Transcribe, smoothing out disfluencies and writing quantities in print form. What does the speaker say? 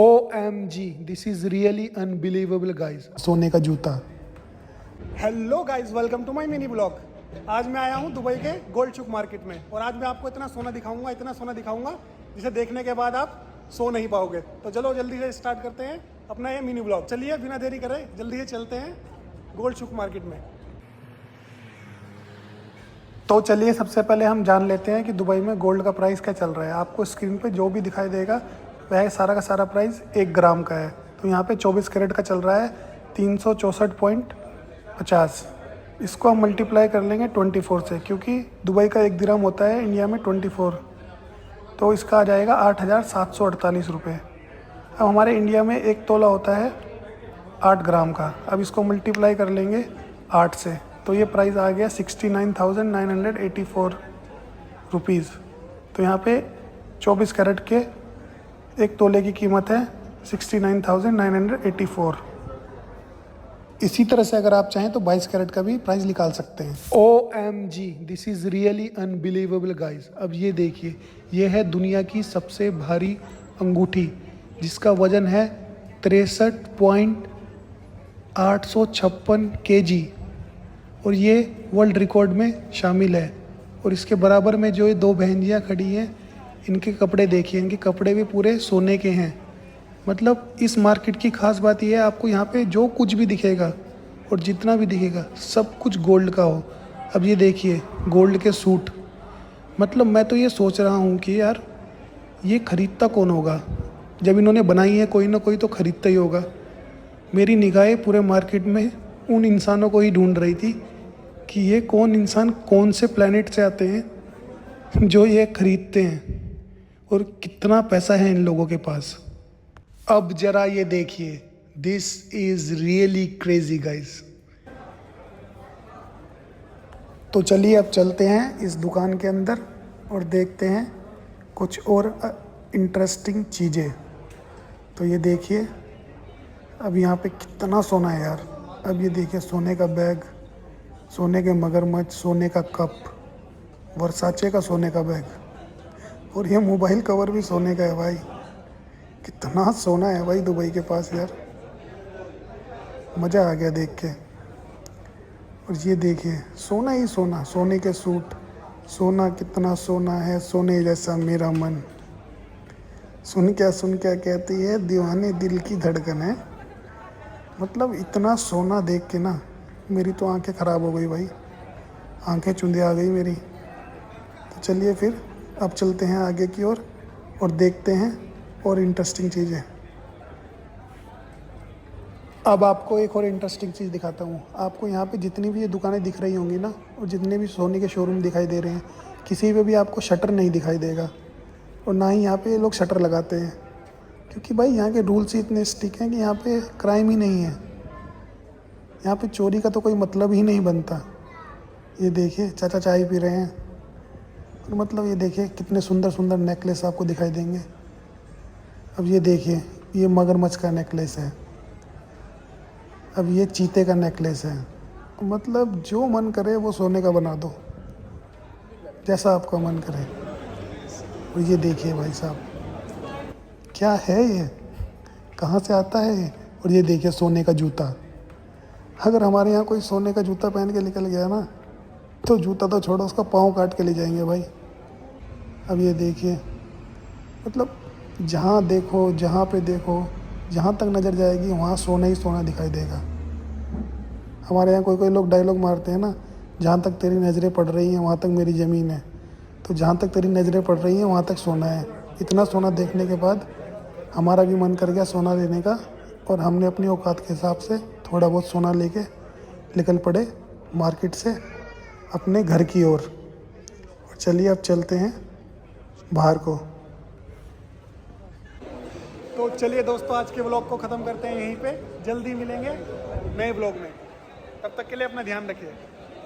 OMG, this is really unbelievable guys. सोने का जूता। Hello guys, welcome to my mini blog. आज मैं आया हूँ दुबई के गोल्ड चुक मार्केट में और आज मैं आपको इतना सोना दिखाऊंगा जिसे देखने के बाद आप सो नहीं पाओगे। तो चलो जल्दी से स्टार्ट करते हैं अपना ये मिनी ब्लॉग। चलिए बिना देरी करे जल्दी से चलते हैं गोल्ड चुक मार्केट में। तो चलिए सबसे पहले हम जान लेते हैं कि दुबई में गोल्ड का प्राइस क्या चल रहा है। आपको स्क्रीन पे जो भी दिखाई देगा वह सारा का सारा प्राइस 1 ग्राम का है। तो यहाँ पे 24 कैरेट का चल रहा है 364.50। इसको हम मल्टीप्लाई कर लेंगे 24 से, क्योंकि दुबई का 1 दिरहम होता है इंडिया में 24। तो इसका आ जाएगा 8,748 रुपये। अब हमारे इंडिया में 1 तोला होता है 8 ग्राम का। अब इसको मल्टीप्लाई कर लेंगे 8 से, तो ये प्राइस आ गया 69,984 रुपीज़। तो यहाँ पे 24 कैरेट के 1 तोले की कीमत है 69,984। इसी तरह से अगर आप चाहें तो 22 कैरेट का भी प्राइस निकाल सकते हैं। OMG, this is really unbelievable guys. अब ये देखिए, ये है दुनिया की सबसे भारी अंगूठी जिसका वजन है 63.856 kg और ये वर्ल्ड रिकॉर्ड में शामिल है। और इसके बराबर में जो ये 2 बहनजियाँ खड़ी हैं, इनके कपड़े देखिए, इनके कपड़े भी पूरे सोने के हैं। मतलब इस मार्केट की खास बात यह है, आपको यहाँ पे जो कुछ भी दिखेगा और जितना भी दिखेगा सब कुछ गोल्ड का हो। अब ये देखिए गोल्ड के सूट। मतलब मैं तो ये सोच रहा हूँ कि यार ये ख़रीदता कौन होगा। जब इन्होंने बनाई है कोई ना कोई तो ख़रीदता ही होगा। मेरी निगाहें पूरे मार्केट में उन इंसानों को ही ढूंढ रही थी कि ये कौन इंसान कौन से प्लेनेट से आते हैं जो ये ख़रीदते हैं और कितना पैसा है इन लोगों के पास। अब जरा ये देखिए, this is really crazy guys. तो चलिए अब चलते हैं इस दुकान के अंदर और देखते हैं कुछ और इंटरेस्टिंग चीज़ें। तो ये देखिए, अब यहाँ पे कितना सोना है यार। अब ये देखिए, सोने का बैग, सोने के मगरमच्छ, सोने का कप, वर्साचे का सोने का बैग, और ये मोबाइल कवर भी सोने का है भाई। कितना सोना है भाई दुबई के पास यार, मज़ा आ गया देख के। और ये देखिए सोना ही सोना, सोने के सूट, सोना कितना सोना है, सोने जैसा मेरा मन, सुन क्या कहती है दीवाने दिल की धड़कन है। मतलब इतना सोना देख के ना मेरी तो आंखें ख़राब हो गई भाई, आंखें चुंधे आ गई मेरी। तो चलिए फिर अब चलते हैं आगे की ओर और देखते हैं और इंटरेस्टिंग चीज़ें। अब आपको एक और इंटरेस्टिंग चीज़ दिखाता हूँ। आपको यहाँ पे जितनी भी ये दुकानें दिख रही होंगी ना, और जितने भी सोने के शोरूम दिखाई दे रहे हैं, किसी पे भी आपको शटर नहीं दिखाई देगा और ना ही यहाँ पे लोग शटर लगाते हैं, क्योंकि भाई यहाँ के रूल्स ही इतने स्ट्रिक्ट हैं कि यहाँ पे क्राइम ही नहीं है। यहाँ पे चोरी का तो कोई मतलब ही नहीं बनता। ये देखिए चाचा चाय पी रहे हैं। और मतलब ये देखिए कितने सुंदर सुंदर नेकलेस आपको दिखाई देंगे। अब ये देखिए, ये मगरमच्छ का नेकलेस है, अब ये चीते का नेकलेस है। मतलब जो मन करे वो सोने का बना दो, जैसा आपका मन करे। और ये देखिए भाई साहब, क्या है ये, कहाँ से आता है ये। और ये देखिए सोने का जूता। अगर हमारे यहाँ कोई सोने का जूता पहन के निकल गया ना, तो जूता तो छोड़ो, उसका पाँव काट के ले जाएंगे भाई। अब ये देखिए, मतलब जहाँ देखो, जहाँ पे देखो, जहाँ तक नज़र जाएगी वहाँ सोना ही सोना दिखाई देगा। हमारे यहाँ कोई लोग डायलॉग मारते हैं ना, जहाँ तक तेरी नज़रें पड़ रही हैं वहाँ तक मेरी ज़मीन है। तो जहाँ तक तेरी नज़रें पड़ रही हैं वहाँ तक सोना है। इतना सोना देखने के बाद हमारा भी मन कर गया सोना लेने का, और हमने अपनी औकात के हिसाब से थोड़ा बहुत सोना लेके निकल पड़े मार्केट से अपने घर की ओर। और चलिए अब चलते हैं बाहर को। तो चलिए दोस्तों, आज के व्लॉग को ख़त्म करते हैं यहीं पे। जल्दी मिलेंगे नए व्लॉग में, तब तक के लिए अपना ध्यान रखिए।